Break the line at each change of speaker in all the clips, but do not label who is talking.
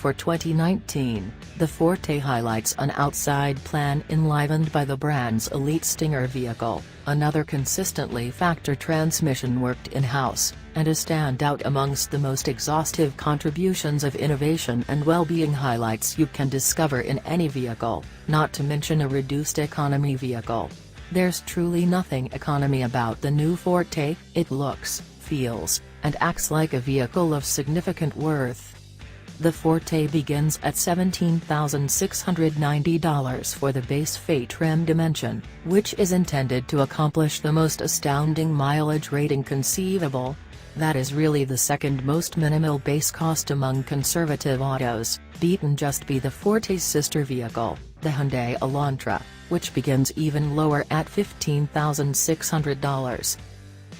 for 2019, the Forte highlights an outside plan enlivened by the brand's elite Stinger vehicle, another consistently factor transmission worked in-house, and a standout amongst the most exhaustive contributions of innovation and well-being highlights you can discover in any vehicle, not to mention a reduced economy vehicle. There's truly nothing economy about the new Forte. It looks, feels, and acts like a vehicle of significant worth. The Forte begins at $17,690 for the base face trim dimension, which is intended to accomplish the most astounding mileage rating conceivable. That is really the second most minimal base cost among conservative autos, beaten just by the Forte's sister vehicle, the Hyundai Elantra, which begins even lower at $15,600.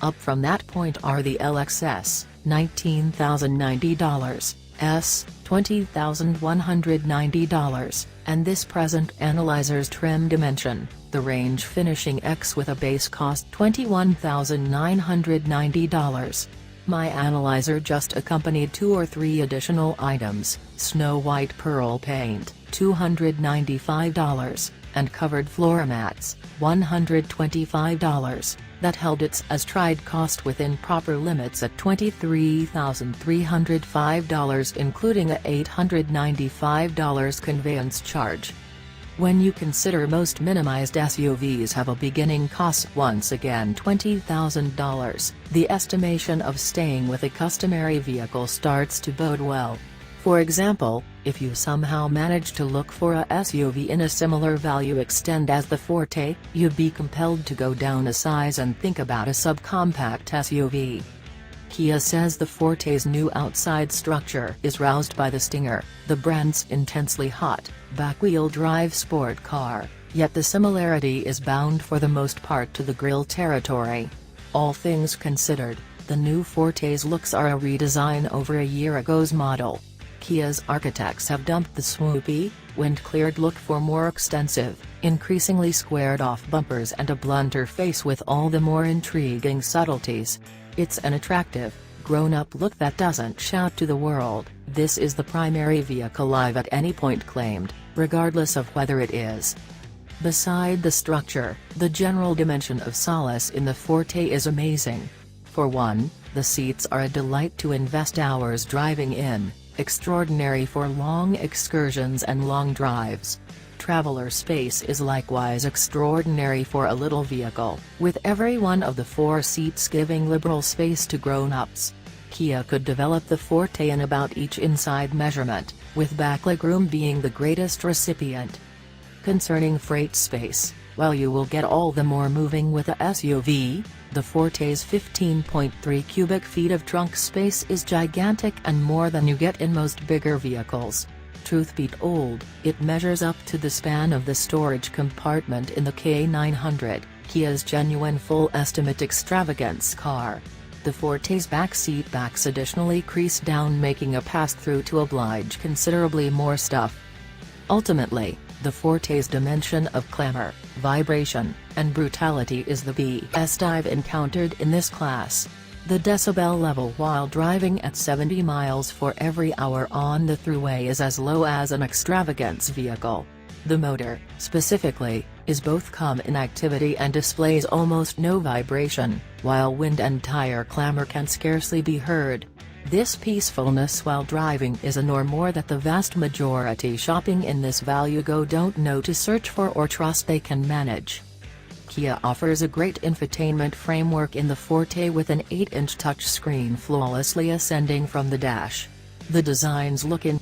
Up from that point are the LXS, $19,090, S, $20,190, and this present analyzer's trim dimension, the range finishing X with a base cost $21,990. My analyzer just accompanied 2 or 3 additional items: snow white pearl paint, $295, and covered floor mats, $125. That held its as-tried cost within proper limits at $23,305, including a $895 conveyance charge. When you consider most minimized SUVs have a beginning cost once again $20,000, the estimation of staying with a customary vehicle starts to bode well. For example, if you somehow manage to look for a SUV in a similar value extent as the Forte, you'd be compelled to go down a size and think about a subcompact SUV. Kia says the Forte's new outside structure is roused by the Stinger, the brand's intensely hot, back-wheel drive sport car, yet the similarity is bound for the most part to the grille territory. All things considered, the new Forte's looks are a redesign over a year ago's model. Kia's architects have dumped the swoopy, wind-cleared look for more extensive, increasingly squared-off bumpers and a blunter face with all the more intriguing subtleties. It's an attractive, grown-up look that doesn't shout to the world, "This is the primary vehicle I've at any point claimed," regardless of whether it is. Beside the structure, the general dimension of solace in the Forte is amazing. For one, the seats are a delight to invest hours driving in. Extraordinary for long excursions and long drives. Traveler space is likewise extraordinary for a little vehicle, with every one of the 4 seats giving liberal space to grown-ups. Kia could develop the Forte in about each inside measurement, with backlegroom being the greatest recipient. Concerning freight space, while you will get all the more moving with a SUV, the Forte's 15.3 cubic feet of trunk space is gigantic and more than you get in most bigger vehicles. Truth be told, it measures up to the span of the storage compartment in the K900, Kia's genuine full-estimate extravagance car. The Forte's back seat backs additionally crease down, making a pass-through to oblige considerably more stuff. Ultimately, the Forte's dimension of clamor, vibration, and brutality is the best I've encountered in this class. The decibel level while driving at 70 miles for every hour on the thruway is as low as an extravagance vehicle. The motor, specifically, is both calm in activity and displays almost no vibration, while wind and tire clamor can scarcely be heard. This peacefulness while driving is a norm more that the vast majority shopping in this value go don't know to search for or trust they can manage. Kia offers a great infotainment framework in the Forte with an 8-inch touchscreen flawlessly ascending from the dash. The design's look in